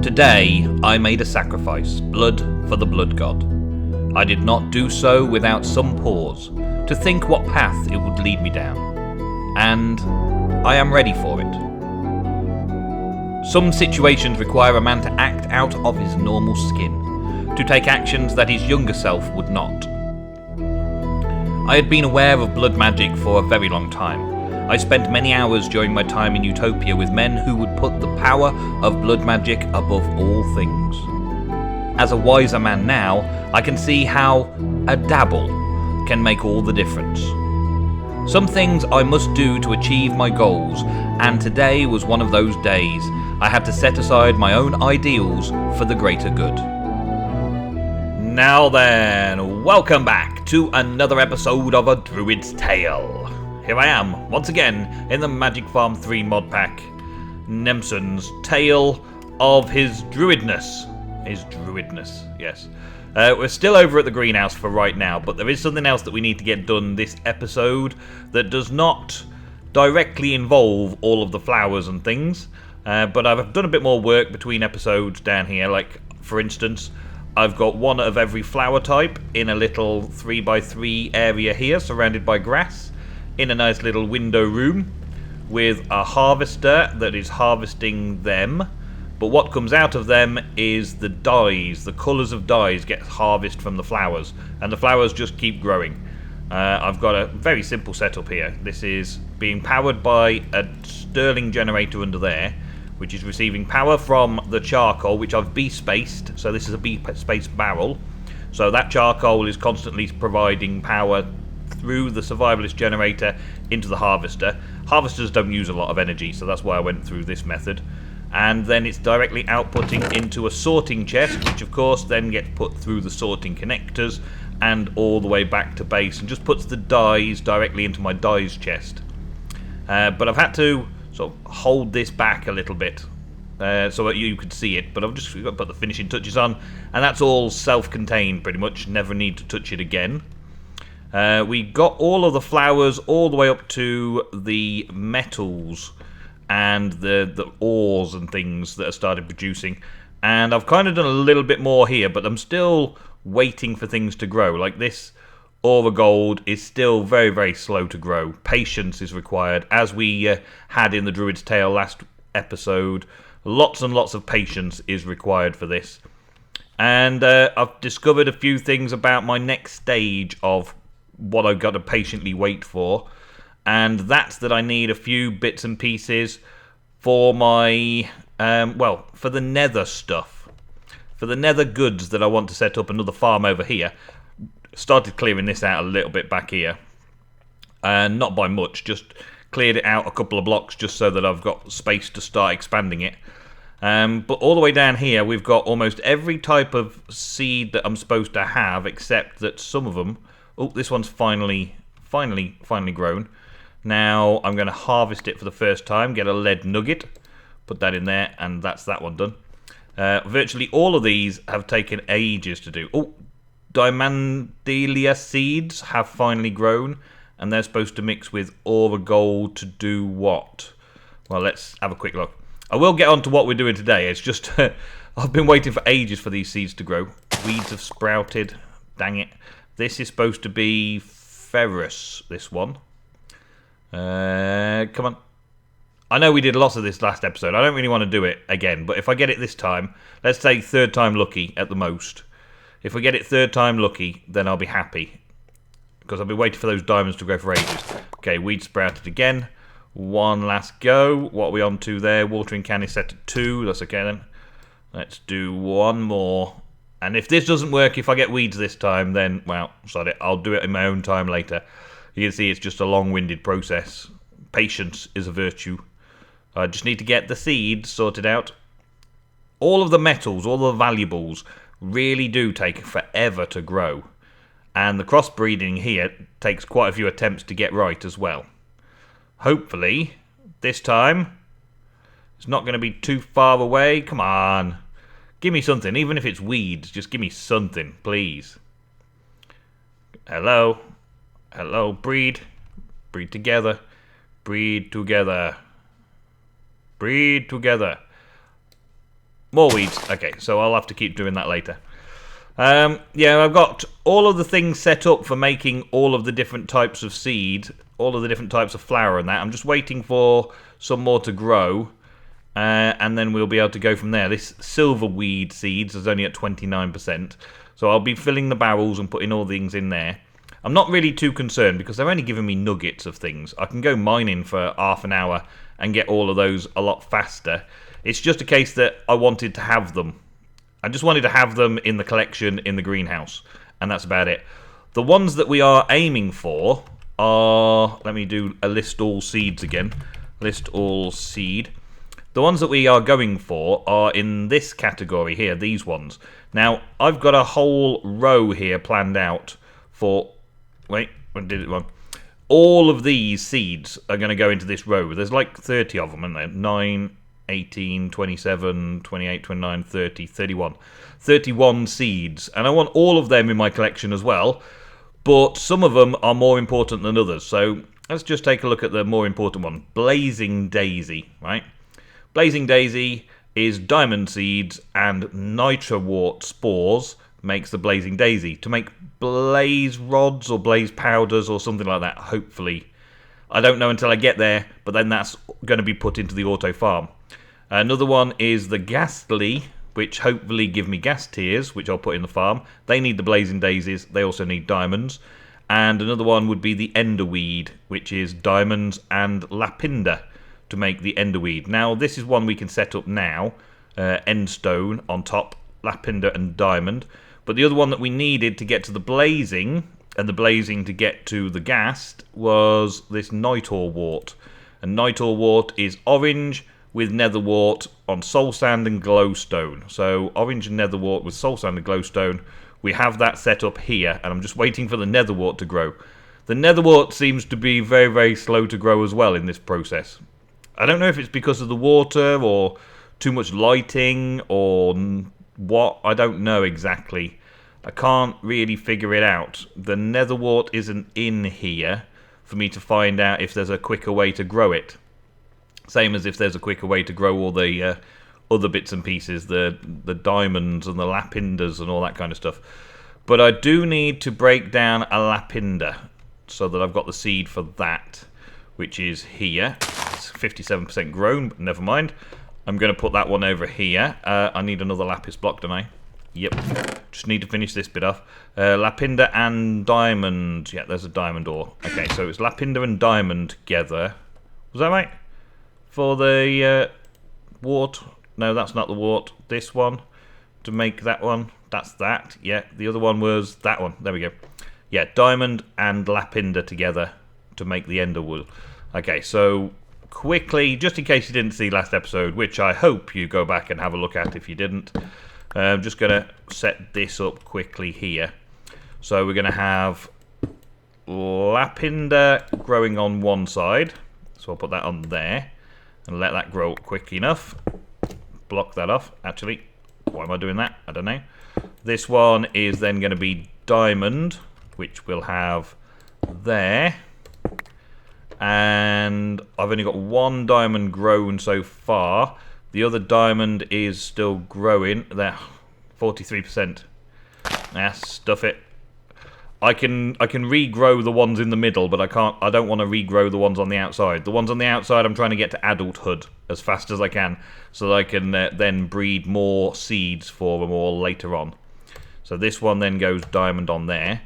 Today, I made a sacrifice, blood for the blood god. I did not do so without some pause, to think what path it would lead me down. And I am ready for it. Some situations require a man to act out of his normal skin, to take actions that his younger self would not. I had been aware of blood magic for a very long time. I spent many hours during my time in Utopia with men who would put the power of blood magic above all things. As a wiser man now, I can see how a dabble can make all the difference. Some things I must do to achieve my goals, and today was one of those days. I had to set aside my own ideals for the greater good. Now then, welcome back to another episode of A Druid's Tale. Here I am, once again, in the Magic Farm 3 mod pack, Nemsun's tale of his druidness. Yes. We're still over at the greenhouse for right now, but there is something else that we need to get done this episode that does not directly involve all of the flowers and things, but I've done a bit more work between episodes down here. Like, for instance, I've got one of every flower type in a little 3x3 area here, surrounded by grass, in a nice little window room, with a harvester that is harvesting them. But what comes out of them is the dyes. The colours of dyes get harvested from the flowers, and the flowers just keep growing. I've got a very simple setup here. This is being powered by a Stirling generator under there, which is receiving power from the charcoal, which I've B-spaced. So this is a B-spaced barrel. So that charcoal is constantly providing power through the survivalist generator into the harvester. Harvesters don't use a lot of energy, so that's why I went through this method. And then it's directly outputting into a sorting chest, which of course then gets put through the sorting connectors and all the way back to base, and just puts the dyes directly into my dyes chest. But I've had to sort of hold this back a little bit so that you could see it, but I've just got to put the finishing touches on, and that's all self-contained pretty much, never need to touch it again. We got all of the flowers all the way up to the metals and the ores and things that have started producing, and I've kind of done a little bit more here, but I'm still waiting for things to grow. Like this ore gold is still very, very slow to grow. Patience is required, as we had in the Druid's Tale last episode. Lots and lots of patience is required for this. And I've discovered a few things about my next stage of what I've got to patiently wait for, and that's that I need a few bits and pieces for my for the nether stuff, for the nether goods that I want to set up another farm over here. Started clearing this out a little bit back here, and not by much, just cleared it out a couple of blocks just so that I've got space to start expanding it. But all the way down here we've got almost every type of seed that I'm supposed to have, except that some of them. Oh, this one's finally grown. Now I'm going to harvest it for the first time, get a lead nugget, put that in there, and that's that one done. Virtually all of these have taken ages to do. Oh, Diamandalia seeds have finally grown, and they're supposed to mix with ore gold to do what? Well, let's have a quick look. I will get on to what we're doing today. It's just I've been waiting for ages for these seeds to grow. Weeds have sprouted. Dang it. This is supposed to be ferrous, this one. Come on. I know we did lots of this last episode. I don't really want to do it again, but if I get it this time, let's say third time lucky at the most. If we get it third time lucky, then I'll be happy, because I've been waiting for those diamonds to grow for ages. Okay, weed sprouted again. One last go. What are we on to there? Watering can is set at 2. That's okay then. Let's do one more. And if this doesn't work, if I get weeds this time, then, well, sorry, I'll do it in my own time later. You can see it's just a long-winded process. Patience is a virtue. I just need to get the seeds sorted out. All of the metals, all the valuables, really do take forever to grow. And the crossbreeding here takes quite a few attempts to get right as well. Hopefully, this time, it's not going to be too far away. Come on. Give me something, even if it's weeds. Just give me something, please. Hello. Hello, breed. Breed together. Breed together. Breed together. More weeds. Okay, so I'll have to keep doing that later. Yeah, I've got all of the things set up for making all of the different types of seed, all of the different types of flour and that. I'm just waiting for some more to grow, and then we'll be able to go from there. This silverweed seeds is only at 29%, so I'll be filling the barrels and putting all things in there. I'm not really too concerned because they're only giving me nuggets of things. I can go mining for half an hour and get all of those a lot faster. It's just a case that I wanted to have them. I just wanted to have them in the collection in the greenhouse, and that's about it. The ones that we are aiming for are... Let me do a list all seeds again. List all seed. The ones that we are going for are in this category here, these ones. Now, I've got a whole row here planned out for... Wait, I did it wrong. All of these seeds are going to go into this row. There's like 30 of them, aren't there? 9... 18, 27, 28, 29, 30, 31. 31 seeds. And I want all of them in my collection as well. But some of them are more important than others. So let's just take a look at the more important one. Blazing Daisy, right? Blazing Daisy is diamond seeds and nitrawort spores makes the Blazing Daisy. To make blaze rods or blaze powders or something like that, hopefully. I don't know until I get there, but then that's going to be put into the auto farm. Another one is the Ghastly, which hopefully give me gas tears, which I'll put in the farm. They need the Blazing Daisies. They also need diamonds. And another one would be the Enderweed, which is diamonds and Lapinda to make the Enderweed. Now, this is one we can set up now. Endstone on top, Lapinda and diamond. But the other one that we needed to get to the Blazing... and the blazing to get to the ghast was this Nitrawort. And Nitrawort is orange with netherwort on soul sand and glowstone. So orange and netherwort with soul sand and glowstone. We have that set up here, and I'm just waiting for the netherwort to grow. The netherwort seems to be very, very slow to grow as well in this process. I don't know if it's because of the water or too much lighting or what. I don't know exactly. I can't really figure it out. The netherwort isn't in here for me to find out if there's a quicker way to grow it. Same as if there's a quicker way to grow all the other bits and pieces, the diamonds and the lapindas and all that kind of stuff. But I do need to break down a lapinda so that I've got the seed for that, which is here. It's 57% grown, but never mind. I'm going to put that one over here. I need another lapis block, don't I? Yep, just need to finish this bit off. Lapinda and diamond. Yeah, there's a diamond ore. Okay, so it's Lapinda and diamond together. Was that right? For the wart. No, that's not the wart. This one. To make that one. That's that. Yeah, the other one was that one. There we go. Yeah, diamond and Lapinda together to make the ender wool. Okay, so quickly, just in case you didn't see last episode, which I hope you go back and have a look at if you didn't. I'm just going to set this up quickly here. So we're going to have Lapinda growing on one side. So I'll put that on there and let that grow quick enough. Block that off. Actually, why am I doing that? I don't know. This one is then going to be diamond, which we'll have there. And I've only got one diamond grown so far. The other diamond is still growing. There, 43%. Stuff it. I can regrow the ones in the middle, but I don't want to regrow the ones on the outside. The ones on the outside I'm trying to get to adulthood as fast as I can, so that I can then breed more seeds for them all later on. So this one then goes diamond on there.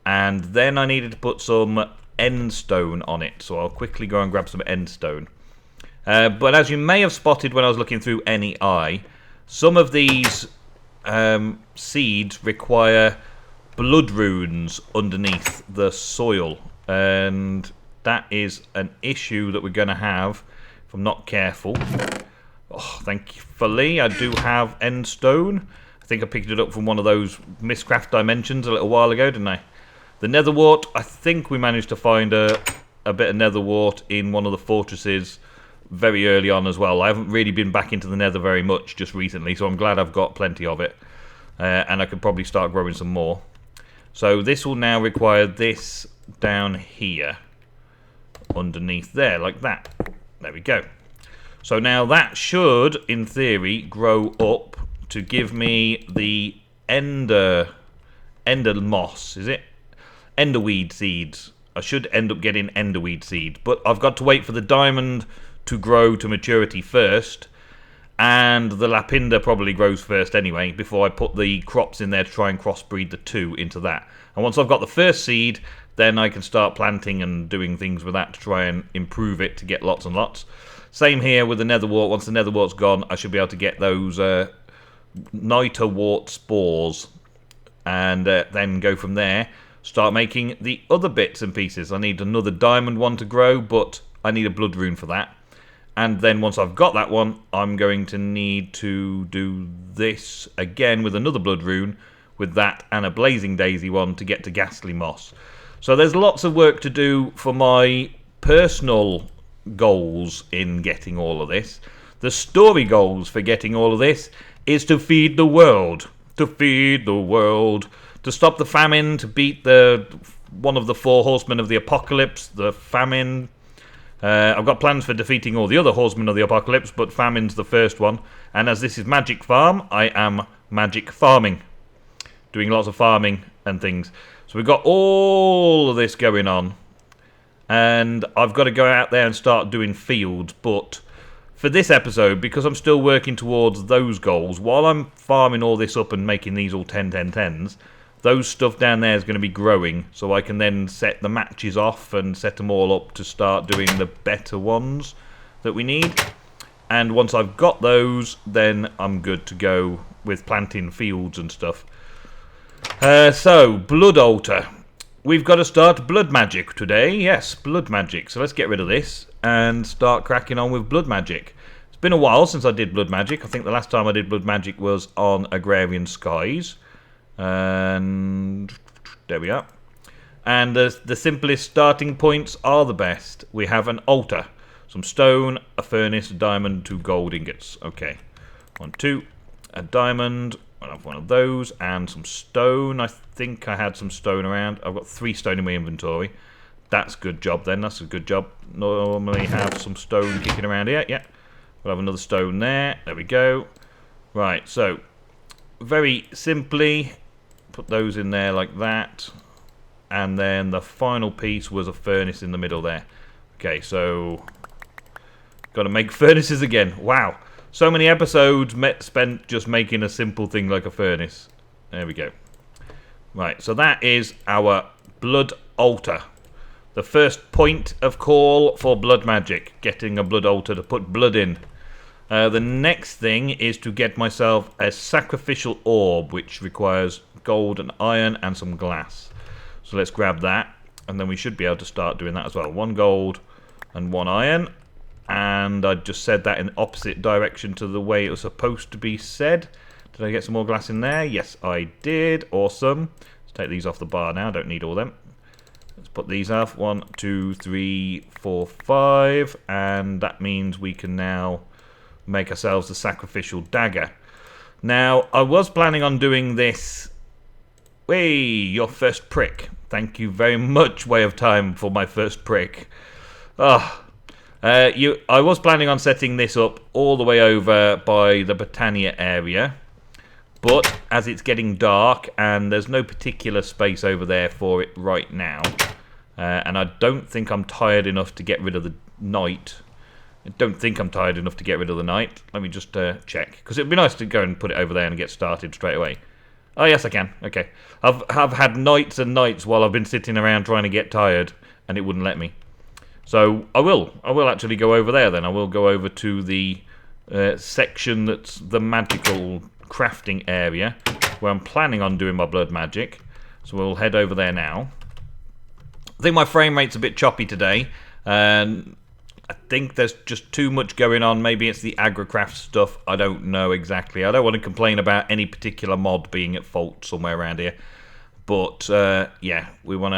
And then I needed to put some endstone on it, so I'll quickly go and grab some endstone. But as you may have spotted when I was looking through NEI, some of these seeds require blood runes underneath the soil, and that is an issue that we're going to have if I'm not careful. Oh, thankfully, I do have endstone. I think I picked it up from one of those Mistcraft Dimensions a little while ago, didn't I? The netherwort, I think we managed to find a bit of netherwort in one of the fortresses very early on as well. I haven't really been back into the nether very much just recently, so I'm glad I've got plenty of it. And I could probably start growing some more. So this will now require this down here. Underneath there, like that. There we go. So now that should, in theory, grow up to give me the ender moss, is it? Enderweed seeds. I should end up getting enderweed seed, but I've got to wait for the diamond to grow to maturity first, and the lapinda probably grows first anyway, before I put the crops in there to try and crossbreed the two into that. And once I've got the first seed, then I can start planting and doing things with that to try and improve it to get lots and lots. Same here with the netherwort. Once the netherwort's gone, I should be able to get those niterwort spores, and then go from there. Start making the other bits and pieces. I need another diamond one to grow, but I need a blood rune for that. And then once I've got that one, I'm going to need to do this again with another blood rune, with that and a blazing daisy one to get to ghastly moss. So there's lots of work to do for my personal goals in getting all of this. The story goals for getting all of this is to feed the world. To feed the world. To stop the famine, to beat one of the four horsemen of the apocalypse, the famine. I've got plans for defeating all the other horsemen of the apocalypse, but famine's the first one. And as this is Magic Farm, I am magic farming. Doing lots of farming and things. So we've got all of this going on. And I've got to go out there and start doing fields, but for this episode, because I'm still working towards those goals, while I'm farming all this up and making these all 10-10-10s, those stuff down there is going to be growing, so I can then set the matches off and set them all up to start doing the better ones that we need. And once I've got those, then I'm good to go with planting fields and stuff. So, Blood Altar. We've got to start blood magic today. Yes, blood magic. So let's get rid of this and start cracking on with blood magic. It's been a while since I did blood magic. I think the last time I did blood magic was on Agrarian Skies. And there we are. And the simplest starting points are the best. We have an altar, some stone, a furnace, a diamond, 2 gold ingots. Okay, 1, 2, a diamond. I'll have one of those and some stone. I think I had some stone around. I've got 3 stone in my inventory. That's a good job then. That's a good job. Normally have some stone kicking around here. Yeah, we'll have another stone there. There we go. Right, so very simply put those in there like that, and then the final piece was a furnace in the middle there. Okay, so got to make furnaces again. Wow, so many episodes spent just making a simple thing like a furnace. There we go. Right, so that is our blood altar. The first point of call for blood magic, getting a blood altar to put blood in. The next thing is to get myself a sacrificial orb, which requires gold and iron and some glass. So let's grab that, and then we should be able to start doing that as well. 1 gold and 1 iron, and I just said that in opposite direction to the way it was supposed to be said. Did I get some more glass in there? Yes, I did. Awesome. Let's take these off the bar now. Don't need all them. Let's put these off. 1, 2, 3, 4, 5, and that means we can now make ourselves the sacrificial dagger. Now, I was planning on doing this. Hey, your first prick. Thank you very much, Way of Time, for my first prick. I was planning on setting this up all the way over by the Britannia area, but as it's getting dark and there's no particular space over there for it right now, and I don't think I'm tired enough to get rid of the night. I don't think I'm tired enough to get rid of the night. Let me just check, because it'd be nice to go and put it over there and get started straight away. Oh, yes, I can. Okay. I've had nights and nights while I've been sitting around trying to get tired, and it wouldn't let me. So I will actually go over there then. I will go over to the section that's the magical crafting area, where I'm planning on doing my blood magic. So we'll head over there now. I think my frame rate's a bit choppy today, and I think there's just too much going on. Maybe it's the agricraft stuff. I don't know exactly. I don't want to complain about any particular mod being at fault somewhere around here. But yeah, we want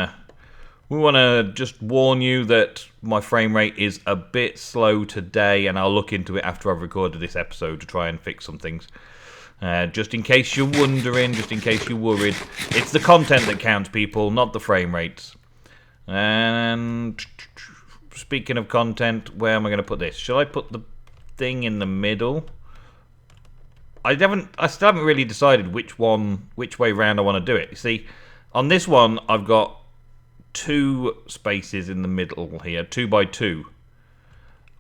to just warn you that my frame rate is a bit slow today, and I'll look into it after I've recorded this episode to try and fix some things. Just in case you're wondering, just in case you're worried, it's the content that counts, people, not the frame rates. And speaking of content, where am I going to put this? Shall I put the thing in the middle? I still haven't really decided which way round I want to do it. You see, on this one, I've got 2 spaces in the middle here, 2 by 2.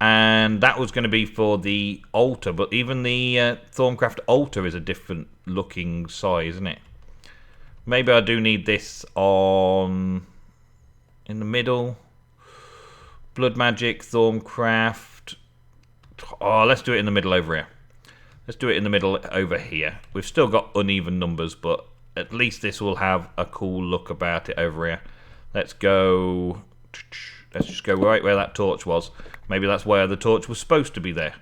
And that was going to be for the altar, but even the Thorncraft altar is a different looking size, isn't it? Maybe I do need this in the middle. Blood Magic, Thorncraft. Oh, let's do it in the middle over here. Let's do it in the middle over here. We've still got uneven numbers, but at least this will have a cool look about it over here. Let's go... Let's just go right where that torch was. Maybe that's where the torch was supposed to be there.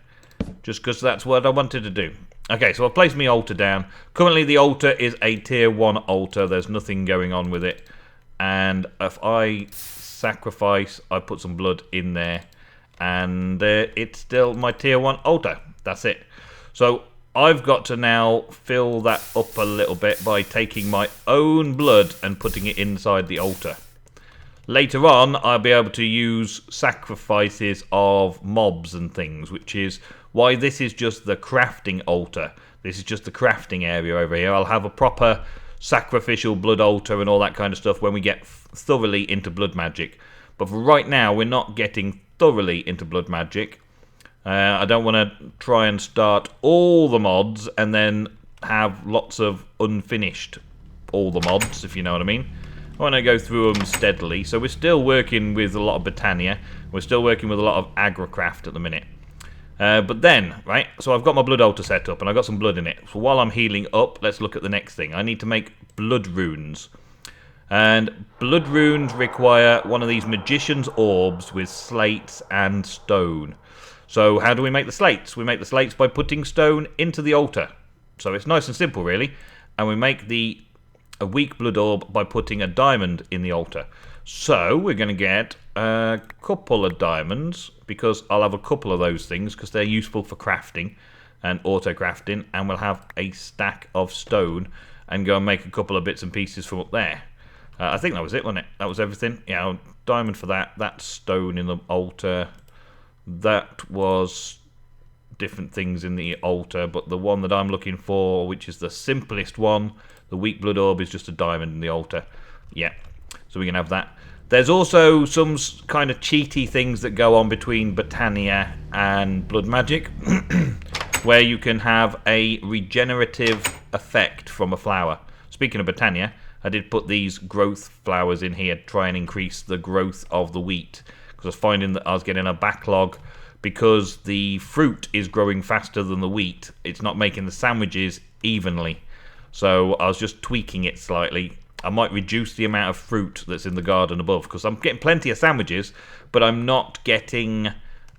Just because that's what I wanted to do. Okay, so I've placed my altar down. Currently the altar is a tier 1 altar. There's nothing going on with it. And if I sacrifice, I put some blood in there. And it's still my tier 1 altar. That's it. So I've got to now fill that up a little bit by taking my own blood and putting it inside the altar. Later on, I'll be able to use sacrifices of mobs and things, which is why this is just the crafting altar. This is just the crafting area over here. I'll have a proper sacrificial blood altar and all that kind of stuff when we get thoroughly into blood magic. But for right now, we're not getting thoroughly into blood magic. I don't want to try and start all the mods and then have lots of unfinished all the mods, if you know what I mean. I want to go through them steadily. So we're still working with a lot of Botania. We're still working with a lot of agrocraft at the minute. But then, right, so I've got my blood altar set up and I've got some blood in it. So while I'm healing up, let's look at the next thing. I need to make blood runes. And blood runes require one of these magician's orbs with slates and stone. So how do we make the slates? We make the slates by putting stone into the altar. So it's nice and simple, really. And we make a weak blood orb by putting a diamond in the altar. So we're going to get a couple of diamonds, because I'll have a couple of those things because they're useful for crafting and auto crafting, and we'll have a stack of stone and go and make a couple of bits and pieces from up there. I think that was it, wasn't it? That was everything. Yeah, diamond for that. That's stone in the altar. That was different things in the altar, but the one that I'm looking for, which is the simplest one, the weak blood orb, is just a diamond in the altar. Yeah, so we can have that. There's also some kind of cheaty things that go on between Botania and blood magic, where you can have a regenerative effect from a flower. Speaking of Botania, I did put these growth flowers in here to try and increase the growth of the wheat, because I was finding that I was getting a backlog because the fruit is growing faster than the wheat. It's not making the sandwiches evenly. So I was just tweaking it slightly. I might reduce the amount of fruit that's in the garden above, because I'm getting plenty of sandwiches, but I'm not getting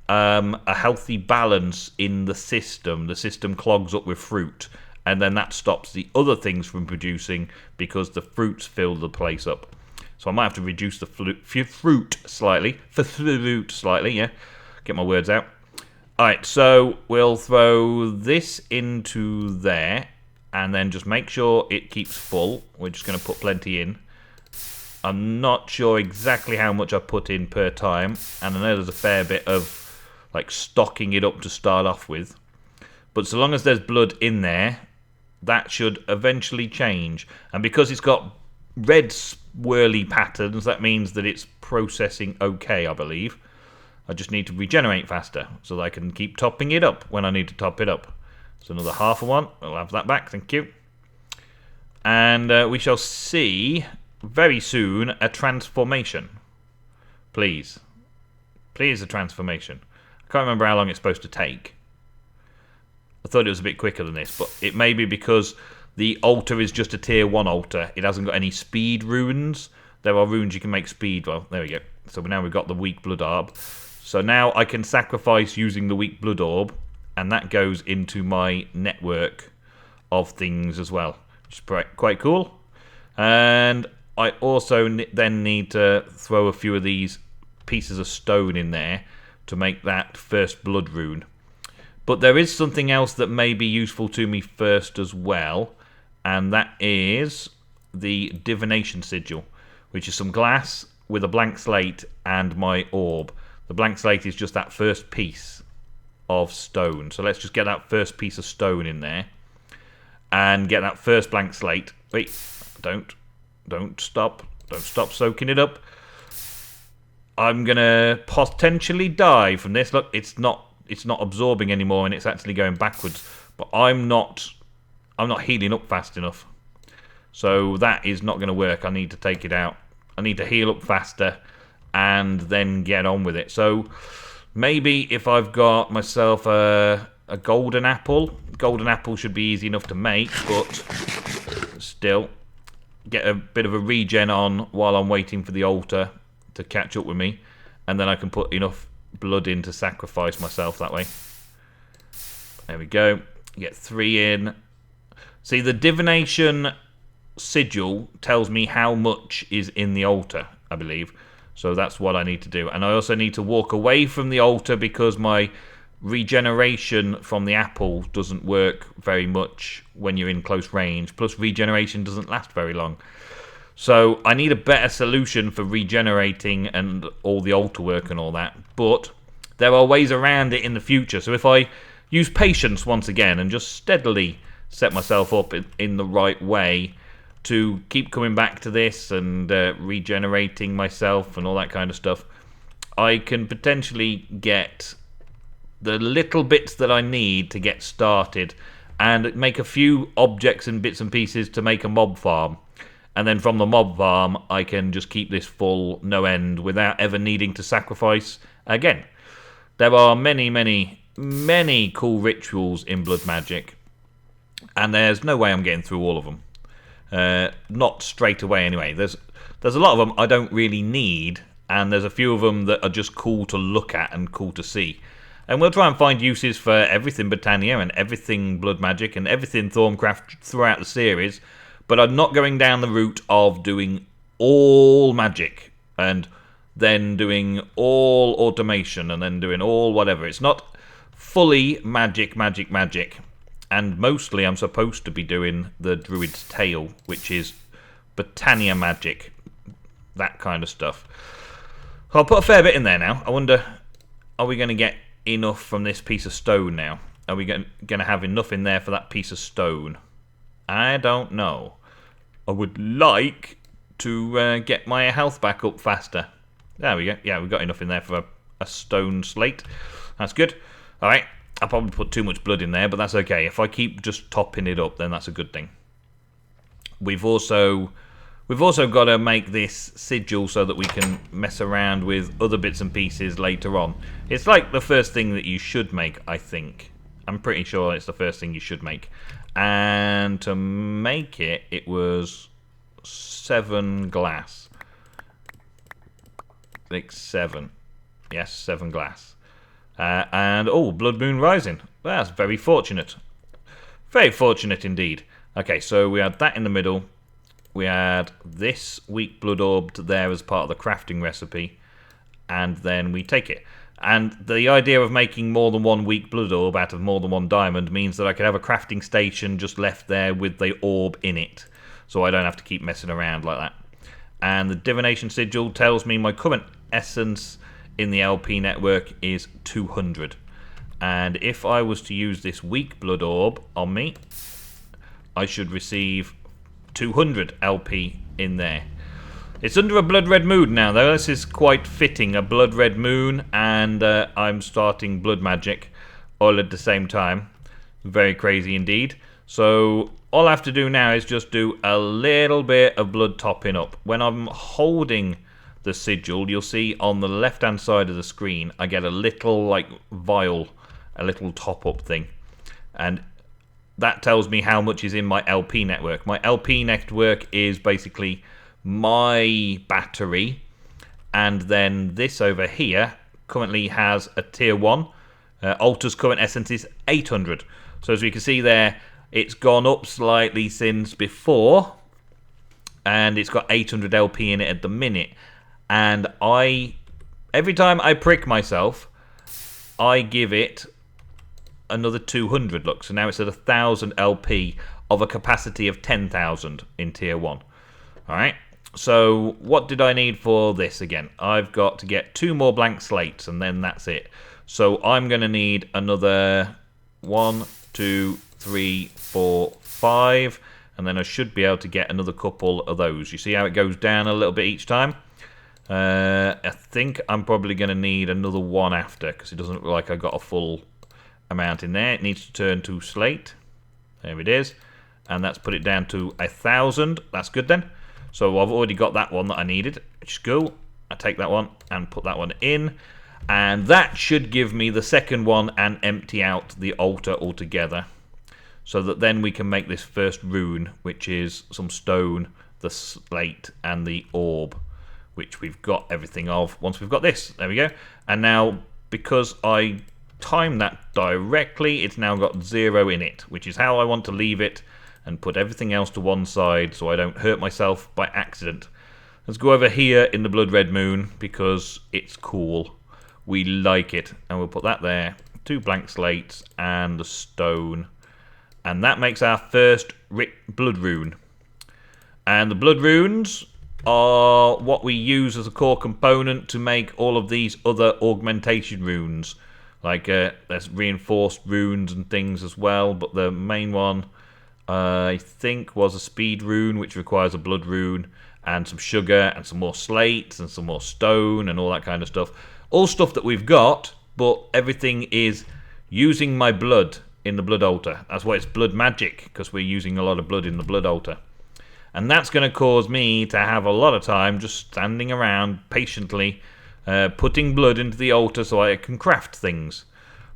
a healthy balance in the system. The system clogs up with fruit, and then that stops the other things from producing because the fruits fill the place up. So I might have to reduce the fruit slightly. Yeah. Get my words out. Alright, so we'll throw this into there, and then just make sure it keeps full. We're just going to put plenty in. I'm not sure exactly how much I put in per time, and I know there's a fair bit of like stocking it up to start off with. But so long as there's blood in there, that should eventually change. And because it's got red swirly patterns, that means that it's processing okay, I believe. I just need to regenerate faster so that I can keep topping it up when I need to top it up. So another half of one. I'll have that back, thank you. And we shall see very soon a transformation. Please. Please, a transformation. I can't remember how long it's supposed to take. I thought it was a bit quicker than this, but it may be because the altar is just a tier 1 altar. It hasn't got any speed runes. There are runes you can make speed. Well, there we go. So now we've got the weak blood orb. So now I can sacrifice using the weak blood orb, and that goes into my network of things as well, which is quite cool. And I also then need to throw a few of these pieces of stone in there to make that first blood rune. But there is something else that may be useful to me first as well, and that is the divination sigil, which is some glass with a blank slate and my orb. The blank slate is just that first piece of stone. So let's just get that first piece of stone in there. and get that first blank slate. Wait, don't stop. Don't stop soaking it up. I'm gonna potentially die from this. Look, it's not absorbing anymore, and it's actually going backwards. But I'm not healing up fast enough. So that is not going to work. I need to take it out. I need to heal up faster and then get on with it. So maybe if I've got myself a golden apple. Golden apple should be easy enough to make, but still get a bit of a regen on while I'm waiting for the altar to catch up with me. And then I can put enough blood in to sacrifice myself that way. There we go. Get 3 in. See, the divination sigil tells me how much is in the altar, I believe. So that's what I need to do. And I also need to walk away from the altar because my regeneration from the apple doesn't work very much when you're in close range. Plus, regeneration doesn't last very long. So I need a better solution for regenerating and all the altar work and all that. But there are ways around it in the future. So if I use patience once again and just steadily set myself up in the right way to keep coming back to this and regenerating myself and all that kind of stuff, I can potentially get the little bits that I need to get started and make a few objects and bits and pieces to make a mob farm. And then from the mob farm, I can just keep this full, no end, without ever needing to sacrifice again. There are many, many, many cool rituals in blood magic, and there's no way I'm getting through all of them. Not straight away anyway. There's a lot of them I don't really need, and there's a few of them that are just cool to look at and cool to see. And we'll try and find uses for everything Britannia and everything blood magic and everything Thorncraft throughout the series, but I'm not going down the route of doing all magic and then doing all automation and then doing all whatever. It's not fully magic. And mostly I'm supposed to be doing the Druid's Tale, which is Britannia magic, that kind of stuff. So I'll put a fair bit in there now. I wonder, are we going to get enough from this piece of stone now? Are we going to have enough in there for that piece of stone? I don't know. I would like to get my health back up faster. There we go. Yeah, we've got enough in there for a stone slate. That's good. All right. I'll probably put too much blood in there, but that's okay. If I keep just topping it up, then that's a good thing. We've also got to make this sigil so that we can mess around with other bits and pieces later on. It's like the first thing that you should make, I think. I'm pretty sure it's the first thing you should make. And to make it, it was 7 glass. Like 7. Yes, 7 glass. And, oh, Blood Moon Rising. That's very fortunate. Very fortunate indeed. Okay, so we had that in the middle. We had this weak blood orb there as part of the crafting recipe. And then we take it. And the idea of making more than one weak blood orb out of more than one diamond means that I could have a crafting station just left there with the orb in it. So I don't have to keep messing around like that. And the divination sigil tells me my current essence in the LP network is 200. And if I was to use this weak blood orb on me, I should receive 200 LP in there. It's under a blood red moon now, though. This is quite fitting, a blood red moon, and I'm starting blood magic all at the same time. Very crazy indeed. So all I have to do now is just do a little bit of blood topping up. When I'm holding the sigil, you'll see on the left hand side of the screen I get a little like vial, a little top up thing, and that tells me how much is in my LP network. My LP network is basically my battery, and then this over here currently has a tier 1. Altar's current essence is 800. So as we can see there, it's gone up slightly since before, and it's got 800 LP in it at the minute. And every time I prick myself, I give it another 200. Look, so now it's at 1,000 LP of a capacity of 10,000 in tier 1. Alright, so what did I need for this again? I've got to get 2 more blank slates, and then that's it. So I'm going to need another 1, 2, 3, 4, 5. And then I should be able to get another couple of those. You see how it goes down a little bit each time? I think I'm probably going to need another one after, because it doesn't look like I got a full amount in there. It needs to turn to slate. There it is. And that's put it down to 1,000. That's good then. So I've already got that one that I needed, which is cool. I take that one and put that one in. And that should give me the second one and empty out the altar altogether. So that then we can make this first rune, which is some stone, the slate, and the orb, which we've got everything of once we've got this. There we go. And now, because I timed that directly, it's now got 0 in it, which is how I want to leave it, and put everything else to one side so I don't hurt myself by accident. Let's go over here in the Blood Red Moon, because it's cool. We like it. And we'll put that there. 2 blank slates and the stone. And that makes our first blood rune. And the blood runes are what we use as a core component to make all of these other augmentation runes. Like there's reinforced runes and things as well, but the main one I think was a speed rune, which requires a blood rune, and some sugar, and some more slates, and some more stone, and all that kind of stuff. All stuff that we've got, but everything is using my blood in the blood altar. That's why it's blood magic, because we're using a lot of blood in the blood altar. And that's going to cause me to have a lot of time just standing around patiently putting blood into the altar so I can craft things,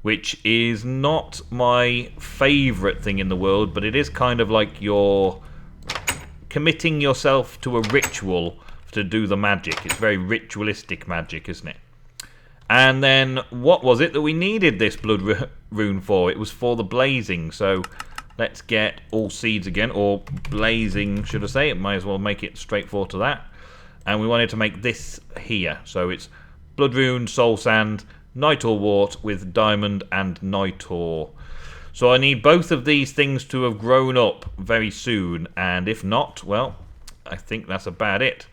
which is not my favourite thing in the world, but it is kind of like you're committing yourself to a ritual to do the magic. It's very ritualistic magic, isn't it? And then, what was it that we needed this blood rune for? It was for the blazing, so let's get all seeds again, or blazing, should I say. It might as well make it straightforward to that. And we wanted to make this here, so it's blood rune, soul sand, nitor wart with diamond and nitor. So I need both of these things to have grown up very soon, and if not, well, I think that's about it.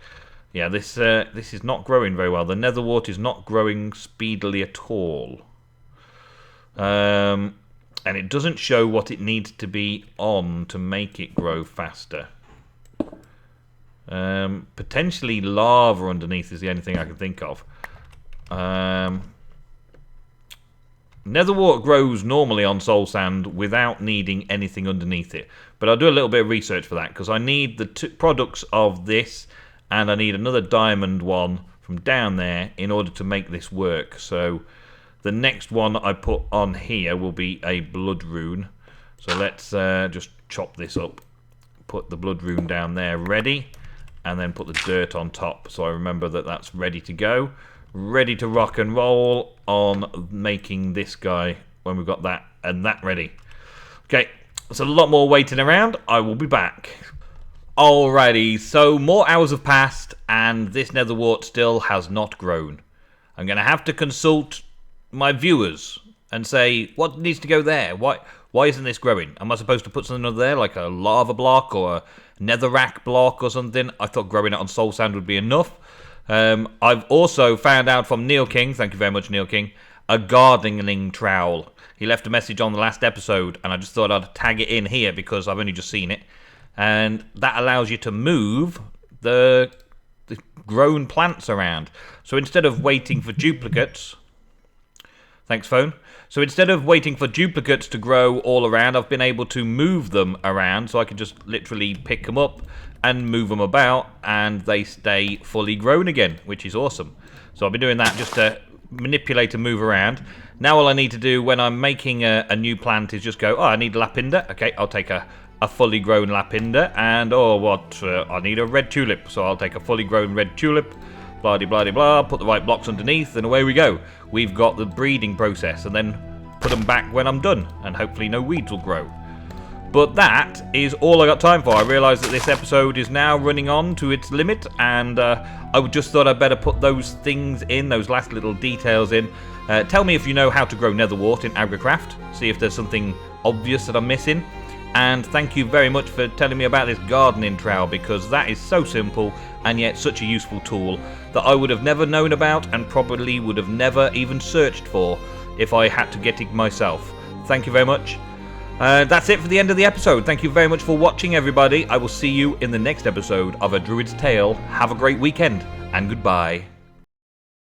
Yeah, this is not growing very well. The nether wart is not growing speedily at all. And it doesn't show what it needs to be on to make it grow faster. Potentially lava underneath is the only thing I can think of. Nether wart grows normally on soul sand without needing anything underneath it. But I'll do a little bit of research for that, because I need the products of this, and I need another diamond one from down there in order to make this work. So the next one I put on here will be a blood rune. So let's just chop this up. Put the blood rune down there ready. And then put the dirt on top. So I remember that that's ready to go. Ready to rock and roll on making this guy when we've got that and that ready. Okay, there's a lot more waiting around. I will be back. Alrighty, so more hours have passed and this nether wart still has not grown. I'm going to have to consult my viewers and say, what needs to go there? Why isn't this growing? Am I supposed to put something under there, like a lava block or a netherrack block or something? I thought growing it on soul sand would be enough. I've also found out from Neil King, thank you very much Neil King, a gardening trowel. He left a message on the last episode and I just thought I'd tag it in here because I've only just seen it. And that allows you to move the grown plants around. So instead of waiting for duplicates... Thanks, phone. So instead of waiting for duplicates to grow all around, I've been able to move them around. So I can just literally pick them up and move them about, and they stay fully grown again, which is awesome. So I've been doing that just to manipulate and move around. Now all I need to do when I'm making a new plant is just go, oh, I need lapinda. Okay, I'll take a fully grown lapinda. And, I need a red tulip. So I'll take a fully grown red tulip. Blah-de-blah-de-blah, put the right blocks underneath, and away we go. We've got the breeding process, and then put them back when I'm done, and hopefully no weeds will grow. But that is all I got time for. I realise that this episode is now running on to its limit, and I just thought I'd better put those things in, those last little details in. Tell me if you know how to grow nether wart in Agricraft. See if there's something obvious that I'm missing. And thank you very much for telling me about this gardening trowel, because that is so simple and yet such a useful tool that I would have never known about and probably would have never even searched for if I had to get it myself. Thank you very much. That's it for the end of the episode. Thank you very much for watching, everybody. I will see you in the next episode of A Druid's Tale. Have a great weekend, and goodbye.